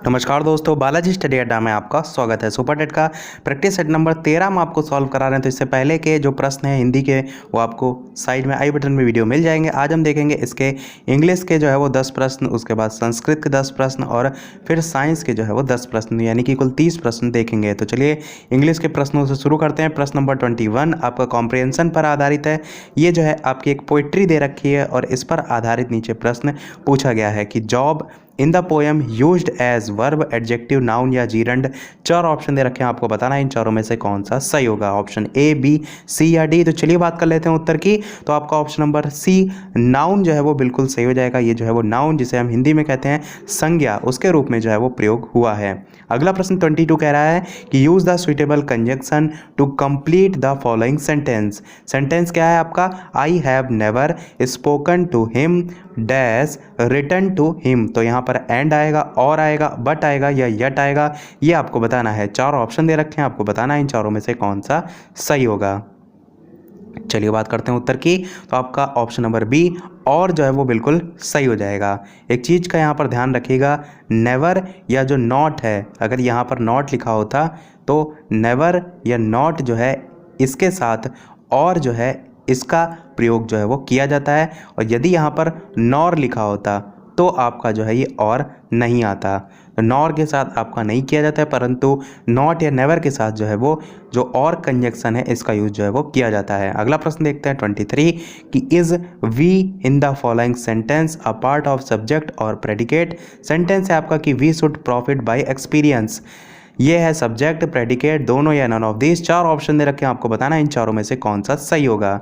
नमस्कार दोस्तों, बालाजी स्टडी अड्डा में आपका स्वागत है। सुपर टेट का प्रैक्टिस सेट नंबर 13 में आपको सॉल्व करा रहे हैं। तो इससे पहले के जो प्रश्न हैं हिंदी के वो आपको साइड में आई बटन में वीडियो मिल जाएंगे। आज हम देखेंगे इसके इंग्लिश के जो है वो 10 प्रश्न, उसके बाद संस्कृत के 10 प्रश्न और फिर साइंस के जो है वो 10 प्रश्न, यानी कि कुल 30 प्रश्न देखेंगे। तो चलिए इंग्लिश के प्रश्नों से शुरू करते हैं। प्रश्न नंबर 21 आपका कॉम्प्रिहेंशन पर आधारित है। ये जो है आपकी एक पोइट्री दे रखी है और इस पर आधारित नीचे प्रश्न पूछा गया है कि job in the poem used as verb, adjective, noun या जीरंड। 4 ऑप्शन दे रखे हैं, आपको बताना है इन चारों में से कौन सा सही होगा। ऑप्शन ए, बी, सी या डी। तो चलिए बात कर लेते हैं उत्तर की। तो आपका ऑप्शन नंबर सी नाउन जो है वो बिल्कुल सही हो जाएगा। ये जो है वो नाउन जिसे हम हिंदी में कहते हैं संज्ञा, उसके रूप में जो है वो प्रयोग हुआ है। अगला प्रश्न 22 कह रहा है कि use the suitable conjunction to complete the following sentence. Sentence क्या है आपका? I have never spoken to him dash return to him. तो यहाँ पर एंड आएगा, और आएगा, बट आएगा या यट आएगा, ये आपको बताना है। 4 ऑप्शन दे रखे हैं, आपको बताना है इन चारों में से कौन सा सही होगा। चलिए बात करते हैं उत्तर की। तो आपका ऑप्शन नंबर बी और जो है वो बिल्कुल सही हो जाएगा। एक चीज़ का यहाँ पर ध्यान रखिएगा, नेवर या जो नॉट है, अगर यहाँ पर नॉट लिखा होता तो नेवर या नॉट जो है इसके साथ और जो है इसका प्रयोग जो है वो किया जाता है, और यदि यहाँ पर नॉर लिखा होता तो आपका जो है ये और नहीं आता। तो नॉर के साथ आपका नहीं किया जाता है, परंतु नॉट या नेवर के साथ जो है वो जो और कंजक्शन है इसका यूज जो है वो किया जाता है। अगला प्रश्न देखते हैं 23 कि is we in the following sentence a part of subject और प्रेडिकेट। सेंटेंस है आपका कि we should profit by experience. ये है सब्जेक्ट, प्रेडिकेट, दोनों या नन ऑफ दीज। 4 ऑप्शन दे रखे हैं, आपको बताना है इन चारों में से कौन सा सही होगा।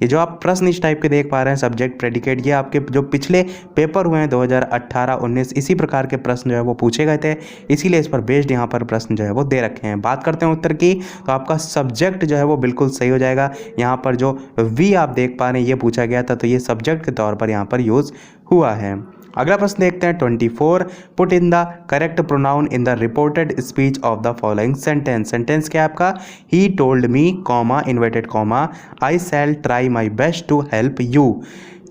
ये जो आप प्रश्न इस टाइप के देख पा रहे हैं, सब्जेक्ट, प्रेडिकेट, ये आपके जो पिछले पेपर हुए हैं 2018-19 इसी प्रकार के प्रश्न जो है वो पूछे गए थे, इसीलिए इस पर बेस्ड यहाँ पर प्रश्न जो है वो दे रखे हैं। बात करते हैं उत्तर की। तो आपका सब्जेक्ट जो है वो बिल्कुल सही हो जाएगा। यहाँ पर जो वी आप देख पा रहे हैं ये पूछा गया था, तो ये सब्जेक्ट के तौर पर यहाँ पर यूज हुआ है। अगला प्रश्न देखते हैं 24 put in the correct pronoun in the reported speech of the following sentence. Sentence क्या है आपका? He told me comma inverted comma I shall try my best to help you.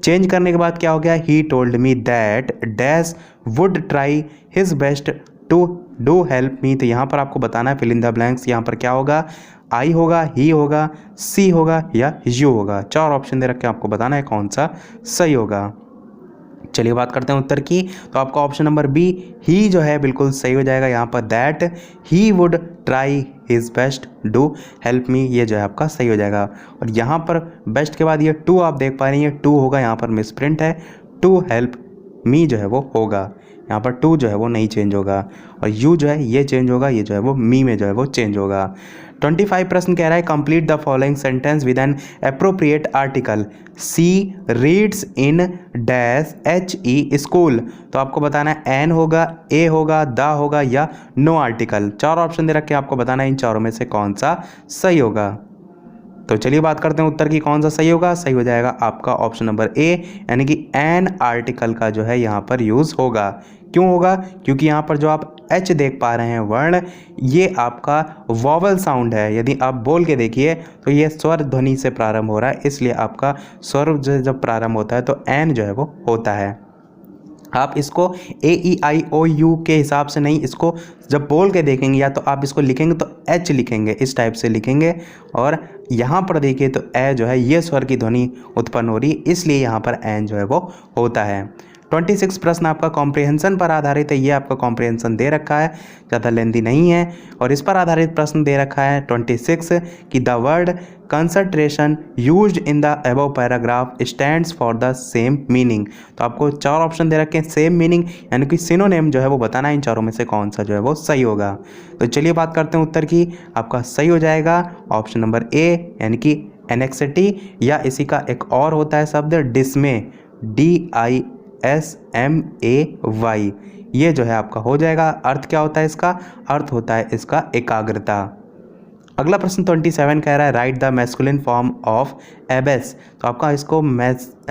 Change करने के बाद क्या हो गया? He told me that dash would try his best to do help me. तो यहाँ पर आपको बताना है फिल इन द ब्लैंक्स। यहाँ पर क्या होगा? आई होगा, ही होगा, सी होगा या यू होगा। 4 ऑप्शन दे रखे हैं, आपको बताना है कौन सा सही होगा। चलिए बात करते हैं उत्तर की। तो आपका ऑप्शन नंबर बी ही जो है बिल्कुल सही हो जाएगा। यहाँ पर that he would try his best do help मी, ये जो है आपका सही हो जाएगा। और यहाँ पर बेस्ट के बाद ये टू आप देख पा रहे हैं, ये टू होगा, यहाँ पर मिस प्रिंट है, टू हेल्प मी जो है वो होगा। यहाँ पर टू जो है वो नहीं चेंज होगा, और यू जो है ये चेंज होगा, ये जो है वो मी में जो है वो चेंज होगा। 25 प्रश्न कह रहा है complete the following sentence with an appropriate article. She reads in dash H E school. तो आपको बताना है एन होगा, ए होगा, द होगा या नो आर्टिकल। 4 ऑप्शन दे रखे हैं, आपको बताना है इन चारों में से कौन सा सही होगा। तो चलिए बात करते हैं उत्तर की, कौन सा सही होगा। सही हो जाएगा आपका ऑप्शन नंबर ए, यानी कि एन आर्टिकल का जो है यहाँ पर यूज़ होगा। क्यों होगा? क्योंकि यहाँ पर जो आप एच देख पा रहे हैं वर्ण, ये आपका वॉवल साउंड है। यदि आप बोल के देखिए तो ये स्वर ध्वनि से प्रारंभ हो रहा है, इसलिए आपका स्वर जब प्रारंभ होता है तो एन जो है वो होता है। आप इसको ए ई आई ओ यू के हिसाब से नहीं, इसको जब बोल के देखेंगे या तो आप इसको लिखेंगे तो एच लिखेंगे, इस टाइप से लिखेंगे। और यहाँ पर देखिए तो ए जो है ये स्वर की ध्वनि उत्पन्न हो रही है, इसलिए यहाँ पर एन जो है वो होता है। 26 प्रश्न आपका कॉम्प्रिहेंशन पर आधारित है। ये आपका कॉम्प्रिहेंशन दे रखा है, ज़्यादा लेंथी नहीं है। और इस पर आधारित प्रश्न दे रखा है 26 कि the word concentration used in the above paragraph stands for the same meaning. तो आपको 4 ऑप्शन दे रखे हैं सेम मीनिंग, यानी कि सिनोनिम जो है वो बताना है इन चारों में से कौन सा जो है वो सही होगा। तो चलिए बात करते हैं उत्तर की। आपका सही हो जाएगा ऑप्शन नंबर ए, यानी कि एनेक्सिटी, या इसी का एक और होता है शब्द डिस्मे, DISMAY। ये जो है आपका हो जाएगा। अर्थ क्या होता है इसका? अर्थ होता है इसका एकाग्रता। अगला प्रश्न 27 कह रहा है right the masculine form of Abyss. तो आपका इसको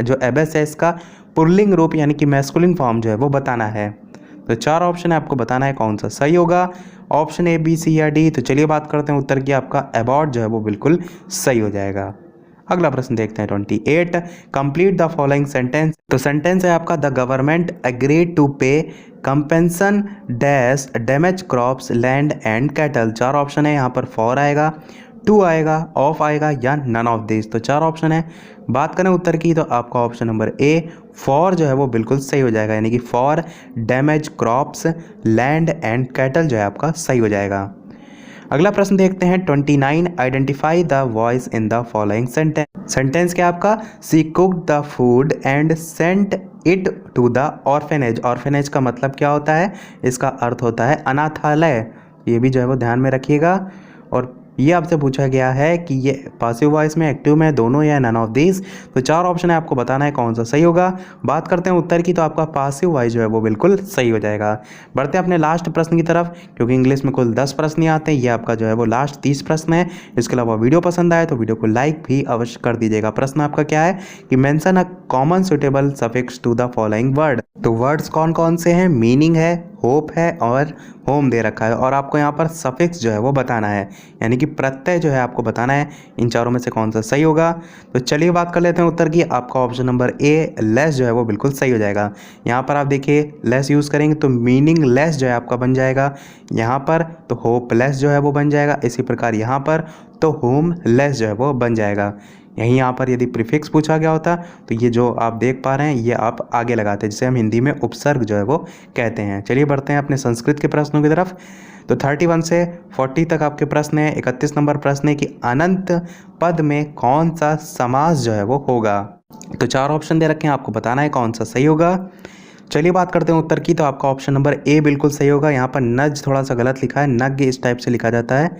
जो एबेस है इसका पुल्लिंग रूप यानी कि मैस्कुलिन फॉर्म जो है वो बताना है। तो 4 ऑप्शन है, आपको बताना है कौन सा सही होगा। ऑप्शन ए, बी, सी या डी। तो चलिए बात करते हैं उत्तर की। आपका अबॉट जो है वो बिल्कुल सही हो जाएगा। अगला प्रश्न देखते हैं 28, कंप्लीट द फॉलोइंग सेंटेंस। तो सेंटेंस है आपका, the government agreed to pay compensation dash damage crops land and cattle. चार ऑप्शन है यहाँ पर, फॉर आएगा, टू आएगा, ऑफ आएगा या नन ऑफ दिस। तो चार ऑप्शन है। बात करें उत्तर की तो आपका ऑप्शन नंबर ए फॉर जो है वो बिल्कुल सही हो जाएगा, यानी कि for damage crops land and cattle जो है आपका सही हो जाएगा। अगला प्रश्न देखते हैं 29, identify the voice in the following sentence. Sentence क्या आपका, she cooked the food and sent it to the orphanage. Orphanage का मतलब क्या होता है, इसका अर्थ होता है अनाथालय। ये भी जो है वो ध्यान में रखिएगा। और ये आपसे पूछा गया है कि ये पासिव वॉइस में, एक्टिव में, दोनों या नन ऑफ दिस। तो चार ऑप्शन है, आपको बताना है कौन सा सही होगा। बात करते हैं उत्तर की तो आपका पासिव वॉइस जो है वो बिल्कुल सही हो जाएगा। बढ़ते हैं अपने लास्ट प्रश्न की तरफ, क्योंकि इंग्लिश में कुल 10 प्रश्न ही आते हैं। ये आपका जो है वो लास्ट 30 प्रश्न है। इसके अलावा वीडियो पसंद आए तो वीडियो को लाइक भी अवश्य कर दीजिएगा। प्रश्न आपका क्या है कि mention a common suitable suffix to the following word. तो वर्ड्स कौन कौन से हैं, मीनिंग है, होप है और होम दे रखा है। और आपको यहाँ पर सफिक्स जो है वो बताना है, यानी कि प्रत्यय जो है आपको बताना है। इन चारों में से कौन सा सही होगा। तो चलिए बात कर लेते हैं उत्तर की। आपका ऑप्शन नंबर ए लेस जो है वो बिल्कुल सही हो जाएगा। यहाँ पर आप देखिए लेस यूज़ करेंगे तो मीनिंग लेस जो है आपका बन जाएगा। यहाँ पर तो होप लेस जो है वो बन जाएगा। इसी प्रकार यहाँ पर तो होम लेस जो है वो बन जाएगा। यहीं यहाँ पर यदि प्रीफिक्स पूछा गया होता तो ये जो आप देख पा रहे हैं ये आप आगे लगाते हैं, जिसे हम हिंदी में उपसर्ग जो है वो कहते हैं। चलिए बढ़ते हैं अपने संस्कृत के प्रश्नों की तरफ। तो 31 से 40 तक आपके प्रश्न है। 31 नंबर प्रश्न है कि अनंत पद में कौन सा समास जो है वो होगा। तो चार ऑप्शन दे रखे हैं, आपको बताना है कौन सा सही होगा। चलिए बात करते हैं उत्तर की। तो आपका ऑप्शन नंबर ए बिल्कुल सही होगा। यहाँ पर नज थोड़ा सा गलत लिखा है, नग इस टाइप से लिखा जाता है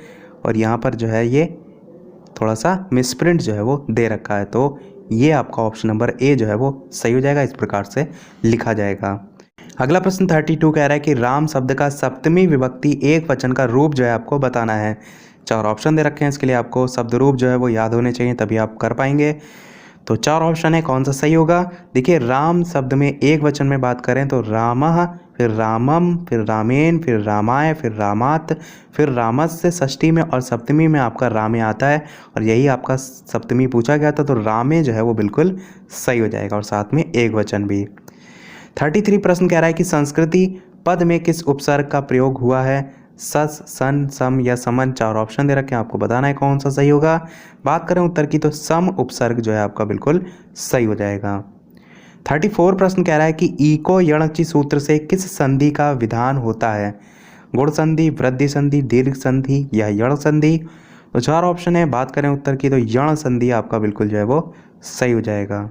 और यहाँ पर जो है ये थोड़ा सा मिसप्रिंट जो है वो दे रखा है। तो ये आपका ऑप्शन नंबर ए जो है वो सही हो जाएगा, इस प्रकार से लिखा जाएगा। अगला प्रश्न 32 कह रहा है कि राम शब्द का सप्तमी विभक्ति एक वचन का रूप जो है आपको बताना है। चार ऑप्शन दे रखे हैं, इसके लिए आपको शब्द रूप जो है वो याद होने चाहिए, तभी आप कर पाएंगे। तो चार ऑप्शन है, कौन सा सही होगा। देखिए राम शब्द में एक वचन में बात करें तो रामः, फिर रामम, फिर रामेन, फिर रामाय, फिर रामात, फिर रामस्य षष्ठी में और सप्तमी में आपका रामे आता है। और यही आपका सप्तमी पूछा गया था, तो रामे जो है वो बिल्कुल सही हो जाएगा और साथ में एक वचन भी। 33 प्रश्न कह रहा है कि संस्कृति पद में किस उपसर्ग का प्रयोग हुआ है। सस, सन, सम या समन। चार ऑप्शन दे रखे हैं, आपको बताना है कौन सा सही होगा। बात करें उत्तर की तो सम उपसर्ग जो है आपका बिल्कुल सही हो जाएगा। 34 प्रश्न कह रहा है कि इको यणचि सूत्र से किस संधि का विधान होता है। गुण संधि, वृद्धि संधि, दीर्घ संधि या यण संधि। तो चार ऑप्शन है, बात करें उत्तर की तो यण संधि आपका बिल्कुल जो है वो सही हो जाएगा।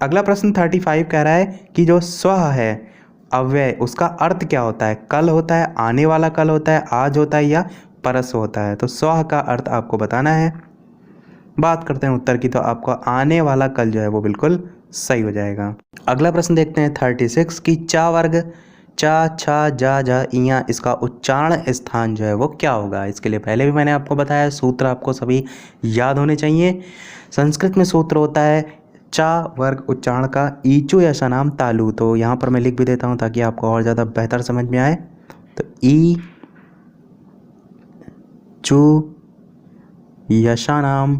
अगला प्रश्न 35 कह रहा है कि जो स्व है अव्यय, उसका अर्थ क्या होता है। कल होता है, आने वाला कल होता है, आज होता है या परसों होता है। तो स्व का अर्थ आपको बताना है। बात करते हैं उत्तर की तो आपको आने वाला कल जो है वो बिल्कुल सही हो जाएगा। अगला प्रश्न देखते हैं 36 की चा वर्ग चा, छा, जा, जा, इया, इसका उच्चारण स्थान जो है वो क्या होगा। इसके लिए पहले भी मैंने आपको बताया, सूत्र आपको सभी याद होने चाहिए। संस्कृत में सूत्र होता है चा वर्ग उच्चारण का ईचु या शनाम तालु। तो यहाँ पर मैं लिख भी देता हूँ ताकि आपको और ज़्यादा बेहतर समझ में आए। तो ई चु यशानाम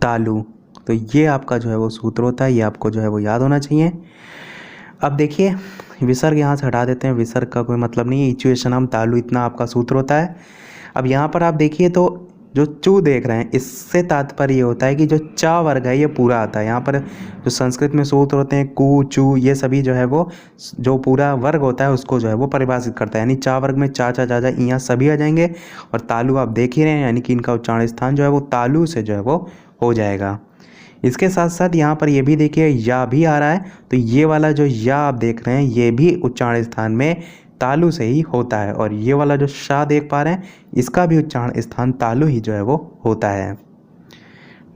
तालु। तो ये आपका जो है वो सूत्र होता है, ये आपको जो है वो याद होना चाहिए। अब देखिए विसर्ग यहाँ से हटा देते हैं, विसर्ग का कोई मतलब नहीं है। ईचु यशानाम तालु इतना आपका सूत्र होता है। अब यहाँ पर आप देखिए तो जो चू देख रहे हैं इससे तात्पर्य ये होता है कि जो चा वर्ग है ये पूरा आता है। यहाँ पर जो संस्कृत में सूत्र होते हैं कु, चू, ये सभी जो है वो जो पूरा वर्ग होता है उसको जो है वो परिभाषित करता है। यानी चा वर्ग में चा, चा, जा, जा, इया सभी आ जाएंगे। और तालु आप देख ही रहे हैं, यानी कि इनका उच्चारण स्थान जो है वो तालु से जो है वो हो जाएगा। इसके साथ साथ यहाँ पर ये भी देखिए या भी आ रहा है, तो ये वाला जो या आप देख रहे हैं ये भी उच्चारण स्थान में तालु से ही होता है। और ये वाला जो शा देख पा रहे हैं इसका भी उच्चारण स्थान तालु ही जो है वो होता है।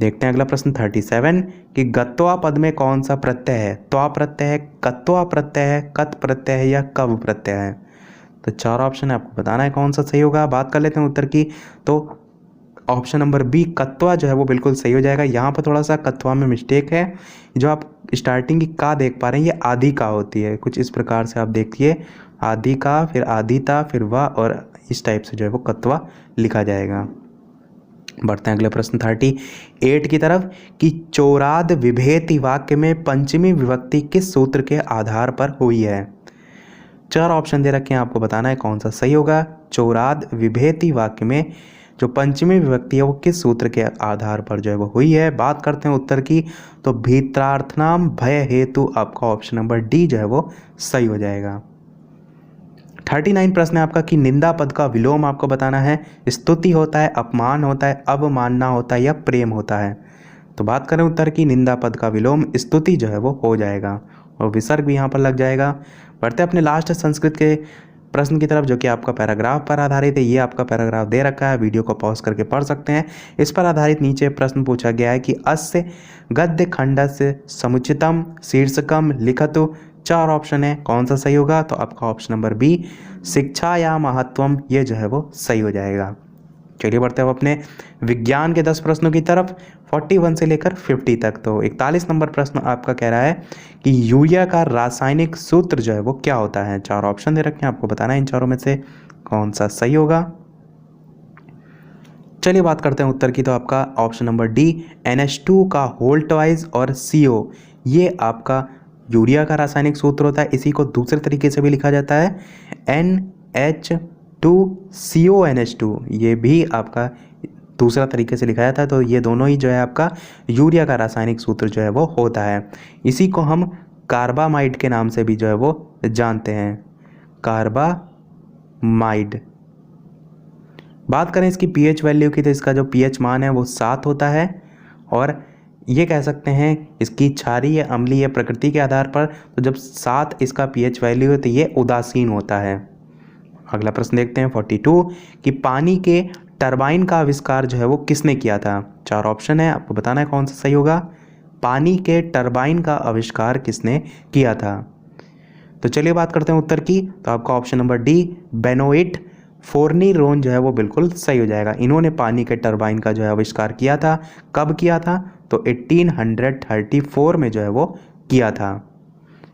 देखते हैं अगला प्रश्न 37 कि गत्वा पद में कौन सा प्रत्यय है। त्वा प्रत्यय है, कत्वा प्रत्यय है, कत प्रत्यय है या कव प्रत्यय है। तो चार ऑप्शन है, आपको बताना है कौन सा सही होगा। बात कर लेते हैं उत्तर की। तो ऑप्शन नंबर बी कत्वा जो है वो बिल्कुल सही हो जाएगा। यहाँ पर थोड़ा सा कत्वा में मिस्टेक है। जो आप स्टार्टिंग की का देख पा रहे हैं ये आदि का होती है। कुछ इस प्रकार से आप देखिए, आदि का, फिर आदिता, फिर वा और इस टाइप से जो है वो कत्वा लिखा जाएगा। बढ़ते हैं अगले प्रश्न 38 की तरफ कि चोराद विभेति वाक्य में पंचमी विभक्ति किस सूत्र के आधार पर हुई है। 4 ऑप्शन दे रखे हैं, आपको बताना है कौन सा सही होगा। चोराद विभेति वाक्य में जो पंचमी विभक्ति है वो किस सूत्र के आधार पर जो है वो हुई है। बात करते हैं उत्तर की, तो भीत्रार्थनाम भय हेतु आपका ऑप्शन नंबर डी जो है वो सही हो जाएगा। 39 प्रश्न है आपका कि निंदा पद का विलोम आपको बताना है। स्तुति होता है, अपमान होता है, अवमानना होता है या प्रेम होता है। तो बात करें उत्तर की, निंदा पद का विलोम स्तुति जो है वो हो जाएगा और विसर्ग भी यहाँ पर लग जाएगा। बढ़ते अपने लास्ट संस्कृत के प्रश्न की तरफ, जो कि आपका पैराग्राफ पर आधारित है। ये आपका पैराग्राफ दे रखा है, वीडियो को पॉज करके पढ़ सकते हैं। इस पर आधारित नीचे प्रश्न पूछा गया है कि अस्य गद्य खंडस्य समुचितम शीर्षकम लिखतु। 4 ऑप्शन है, कौन सा सही होगा। तो आपका ऑप्शन नंबर बी शिक्षा या महत्वम ये जो है वो सही हो जाएगा। चलिए बढ़ते हैं अपने विज्ञान के 10 प्रश्नों की तरफ, 41 से लेकर 50 तक। तो 41 नंबर प्रश्न आपका कह रहा है कि यूरिया का रासायनिक सूत्र जो है वो क्या होता है। 4 ऑप्शन दे रखे हैं, आपको बताना है इन चारों में से कौन सा सही होगा। चलिए बात करते हैं उत्तर की, तो आपका ऑप्शन नंबर डी NH2 का होल ट्वाइस और CO ये आपका यूरिया का रासायनिक सूत्र होता है। इसी को दूसरे तरीके से भी लिखा जाता है NH2CONH2, ये भी आपका दूसरा तरीके से लिखा जाता है। तो ये दोनों ही जो है आपका यूरिया का रासायनिक सूत्र जो है वो होता है। इसी को हम कार्बामाइड के नाम से भी जो है वो जानते हैं, कार्बामाइड। बात करें इसकी pH वैल्यू की, तो इसका जो pH मान है वो 7 होता है और ये कह सकते हैं इसकी क्षारीय अम्लीय प्रकृति के आधार पर। तो जब 7 इसका pH वैल्यू है तो ये उदासीन होता है। अगला प्रश्न देखते हैं 42 कि पानी के टरबाइन का आविष्कार जो है वो किसने किया था। 4 ऑप्शन है, आपको बताना है कौन सा सही होगा। पानी के टरबाइन का आविष्कार किसने किया था। तो चलिए बात करते हैं उत्तर की, तो आपका ऑप्शन नंबर डी बेनोइट फोर्नीरोन जो है वो बिल्कुल सही हो जाएगा। इन्होंने पानी के टरबाइन का जो है आविष्कार किया था। कब किया था, तो 1834 में जो है वो किया था।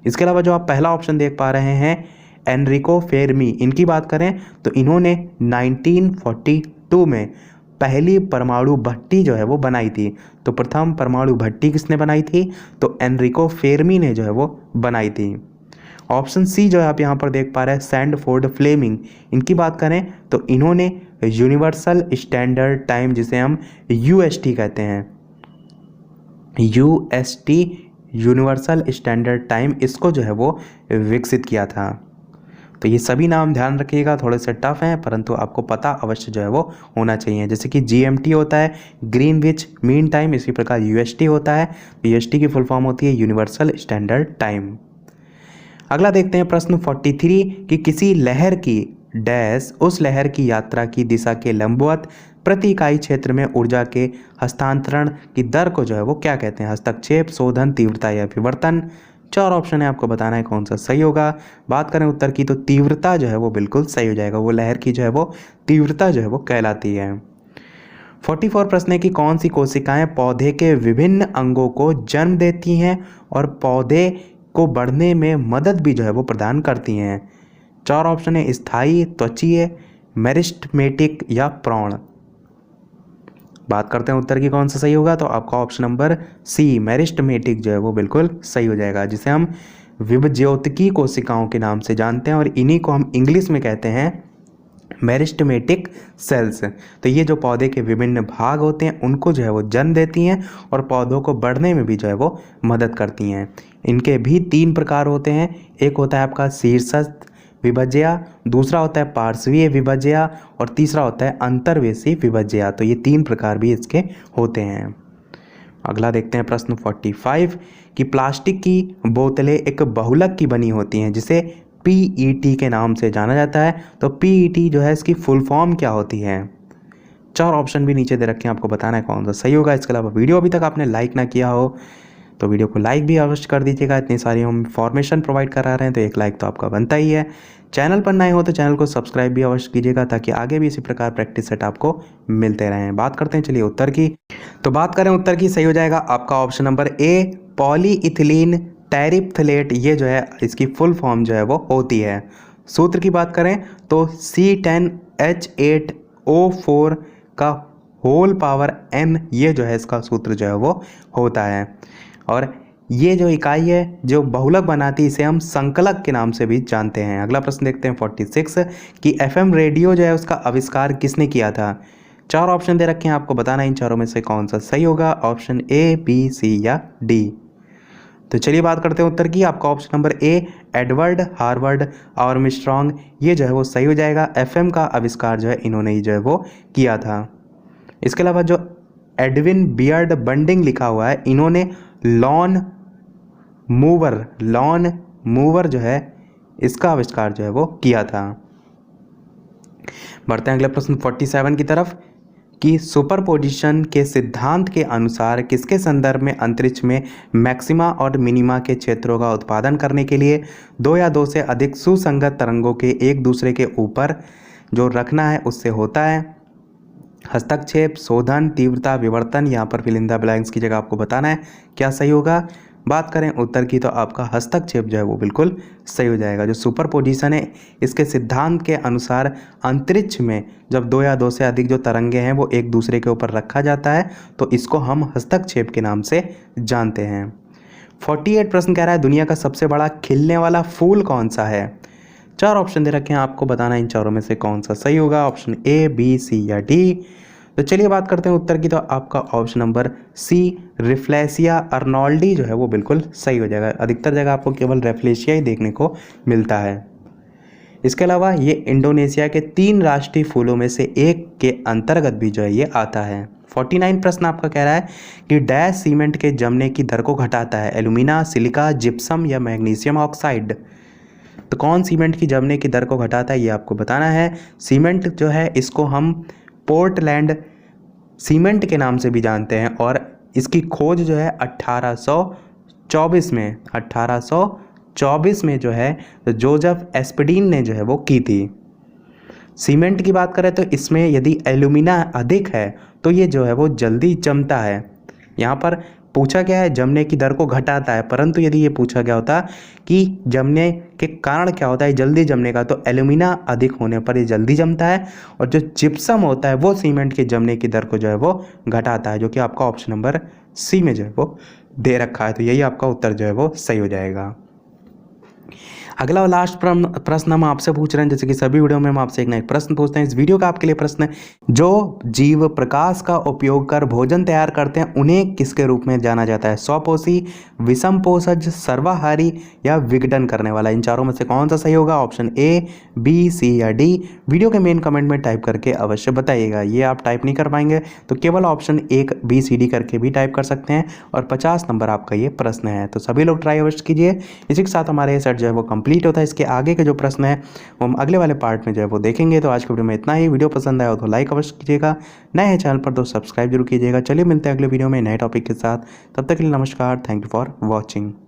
इसके अलावा जो आप पहला ऑप्शन देख पा रहे हैं एनरिको फेर्मी, इनकी बात करें तो इन्होंने 1942 में पहली परमाणु भट्टी जो है वो बनाई थी। तो प्रथम परमाणु भट्टी किसने बनाई थी, तो एनरिको फेर्मी ने जो है वो बनाई थी। ऑप्शन सी जो है आप यहाँ पर देख पा रहे हैं सैंडफोर्ड फ्लेमिंग, इनकी बात करें तो इन्होंने यूनिवर्सल स्टैंडर्ड टाइम, जिसे हम UST कहते हैं, UST यूनिवर्सल स्टैंडर्ड टाइम, इसको जो है वो विकसित किया था। तो ये सभी नाम ध्यान रखिएगा, थोड़े से टफ हैं परंतु आपको पता अवश्य जो है वो होना चाहिए। जैसे कि GMT होता है ग्रीनविच मीन टाइम, इसी प्रकार UST होता है। UST की फुल फॉर्म होती है यूनिवर्सल स्टैंडर्ड टाइम। अगला देखते हैं प्रश्न 43 कि किसी लहर की डैश उस लहर की यात्रा की दिशा के लंबवत प्रति इकाई क्षेत्र में ऊर्जा के हस्तांतरण की दर को जो है वो क्या कहते हैं। हस्तक्षेप, शोधन, तीव्रता या विवर्तन। 4 ऑप्शन है, आपको बताना है कौन सा सही होगा। बात करें उत्तर की, तो तीव्रता जो है वो बिल्कुल सही हो जाएगा। वो लहर की जो है वो तीव्रता जो है वो कहलाती है। 44 प्रश्न है कि कौन सी कोशिकाएं पौधे के विभिन्न अंगों को जन्म देती हैं और पौधे को बढ़ने में मदद भी जो है वो प्रदान करती हैं। 4 ऑप्शन है स्थायी, त्वचीय, मेरिस्टेमेटिक या प्रौढ़। बात करते हैं उत्तर की कौन सा सही होगा, तो आपका ऑप्शन नंबर सी मेरिस्टेमेटिक जो है वो बिल्कुल सही हो जाएगा, जिसे हम विभज्योतकी कोशिकाओं के नाम से जानते हैं और इन्हीं को हम इंग्लिश में कहते हैं मेरिस्टेमेटिक सेल्स। तो ये जो पौधे के विभिन्न भाग होते हैं उनको जो है वो जन्म देती हैं और पौधों को बढ़ने में भी जो है वो मदद करती हैं। इनके भी 3 प्रकार होते हैं, एक होता है आपका शीर्षस्थ विभज्या, दूसरा होता है पार्श्वीय विभज्या और तीसरा होता है अंतर्वेशी विभज्या। तो ये 3 प्रकार भी इसके होते हैं। अगला देखते हैं प्रश्न 45 कि प्लास्टिक की बोतलें एक बहुलक की बनी होती हैं जिसे PET के नाम से जाना जाता है। तो PET जो है इसकी फुल फॉर्म क्या होती है। 4 ऑप्शन भी नीचे दे रखे हैं, आपको बताना है कौन सा सही होगा। इसके अलावा वीडियो अभी तक आपने लाइक ना किया हो तो वीडियो को लाइक भी अवश्य कर दीजिएगा। इतनी सारी हम इन्फॉर्मेशन प्रोवाइड करा रहे हैं तो एक लाइक तो आपका बनता ही है। चैनल पर नए हो तो चैनल को सब्सक्राइब भी अवश्य कीजिएगा ताकि आगे भी इसी प्रकार प्रैक्टिस सेट आपको मिलते रहें। बात करते हैं चलिए उत्तर की, तो बात करें उत्तर की, सही हो जाएगा आपका ऑप्शन नंबर ए पॉलीइथिलीन टेरिप्थलेट। ये जो है इसकी फुल फॉर्म जो है वो होती है। सूत्र की बात करें तो C10 H8O4 का होल पावर n, ये जो है इसका सूत्र जो है वो होता है। और ये जो इकाई है जो बहुलक बनाती है इसे हम संकलक के नाम से भी जानते हैं। अगला प्रश्न देखते हैं 46 कि FM रेडियो जो है उसका आविष्कार किसने किया था। 4 ऑप्शन दे रखे हैं, आपको बताना इन चारों में से कौन सा सही होगा, ऑप्शन A, B, C या D। तो चलिए बात करते हैं उत्तर की। आपका option number A Edward Harvard Armstrong, ये जो है वो सही हो जाएगा। FM का आविष्कार जो है इन्होंने ही जो है वो किया था। इसके अलावा जो एडविन बियर्ड बंडिंग लिखा हुआ है, इन्होंने लॉन मूवर जो है इसका आविष्कार जो है वो किया था। बढ़ते हैं अगले प्रश्न 47 की तरफ कि सुपरपोजिशन के सिद्धांत के अनुसार किसके संदर्भ में अंतरिक्ष में मैक्सिमा और मिनिमा के क्षेत्रों का उत्पादन करने के लिए 2 या 2 से अधिक सुसंगत तरंगों के एक दूसरे के ऊपर जो रखना है उससे होता है। हस्तक्षेप, शोधन, तीव्रता, विवर्तन, यहाँ पर फिल इन द ब्लैंक्स की जगह आपको बताना है क्या सही होगा। बात करें उत्तर की तो आपका हस्तक्षेप जो है वो बिल्कुल सही हो जाएगा। जो सुपरपोजिशन है इसके सिद्धांत के अनुसार अंतरिक्ष में जब 2 या 2 से अधिक जो तरंगे हैं वो एक दूसरे के ऊपर रखा जाता है तो इसको हम हस्तक्षेप के नाम से जानते हैं। 48 प्रश्न कह रहा है दुनिया का सबसे बड़ा खिलने वाला फूल कौन सा है। 4 ऑप्शन दे रखे हैं, आपको बताना इन चारों में से कौन सा सही होगा, ऑप्शन A, B, C या D। तो चलिए बात करते हैं उत्तर की। तो आपका ऑप्शन नंबर C रिफ्लेसिया अर्नोल्डी जो है वो बिल्कुल सही हो जाएगा। अधिकतर जगह आपको केवल रेफ्लेशिया ही देखने को मिलता है। इसके अलावा ये इंडोनेशिया के 3 राष्ट्रीय फूलों में से एक के अंतर्गत भी जो है ये आता है। 49 प्रश्न आपका कह रहा है कि डैश सीमेंट के जमने की दर को घटाता है, एल्यूमिना, सिलिका, जिप्सम या मैग्नीशियम ऑक्साइड। तो कौन सीमेंट की जमने की दर को घटाता है ये आपको बताना है। सीमेंट जो है इसको हम पोर्टलैंड सीमेंट के नाम से भी जानते हैं और इसकी खोज जो है 1824 में जो है जोसेफ एस्पेडिन ने जो है वो की थी। सीमेंट की बात करें तो इसमें यदि एल्यूमिना अधिक है तो ये जो है वो जल्दी जमता है। यहाँ पर पूछा गया है जमने की दर को घटाता है, परंतु यदि ये पूछा गया होता कि जमने के कारण क्या होता है जल्दी जमने का, तो एल्यूमिना अधिक होने पर ये जल्दी जमता है और जो जिप्सम होता है वो सीमेंट के जमने की दर को जो है वो घटाता है, जो कि आपका ऑप्शन नंबर C में जो है वो दे रखा है। तो यही आपका उत्तर जो है वो सही हो जाएगा। अगला और लास्ट प्रश्न हम आपसे पूछ रहे हैं, जैसे कि सभी वीडियो में हम आपसे एक ना एक प्रश्न पूछते हैं। इस वीडियो का आपके लिए प्रश्न है, जो जीव प्रकाश का उपयोग कर भोजन तैयार करते हैं उन्हें किसके रूप में जाना जाता है, स्वपोषी, विषम पोषज, सर्वाहारी या विघटन करने वाला। इन चारों में से कौन सा सही होगा, ऑप्शन A, B, C या D। वीडियो के मेन कमेंट में टाइप करके अवश्य बताइएगा। ये आप टाइप नहीं कर पाएंगे तो केवल ऑप्शन 1 B, C, D करके भी टाइप कर सकते हैं और 50 नंबर आपका ये प्रश्न है। तो सभी लोग ट्राई अवश्य कीजिए। इसी के साथ हमारे ये सेट जो है वो कंप्लीट होता है। इसके आगे के जो प्रश्न है वो हम अगले वाले पार्ट में जो है वो देखेंगे। तो आज के वीडियो में इतना ही। वीडियो पसंद आया हो तो लाइक अवश्य कीजिएगा, नए हैं चैनल पर तो सब्सक्राइब जरूर कीजिएगा। चलिए मिलते हैं अगले वीडियो में नए टॉपिक के साथ। तब तक के लिए नमस्कार, थैंक यू फॉर वॉचिंग।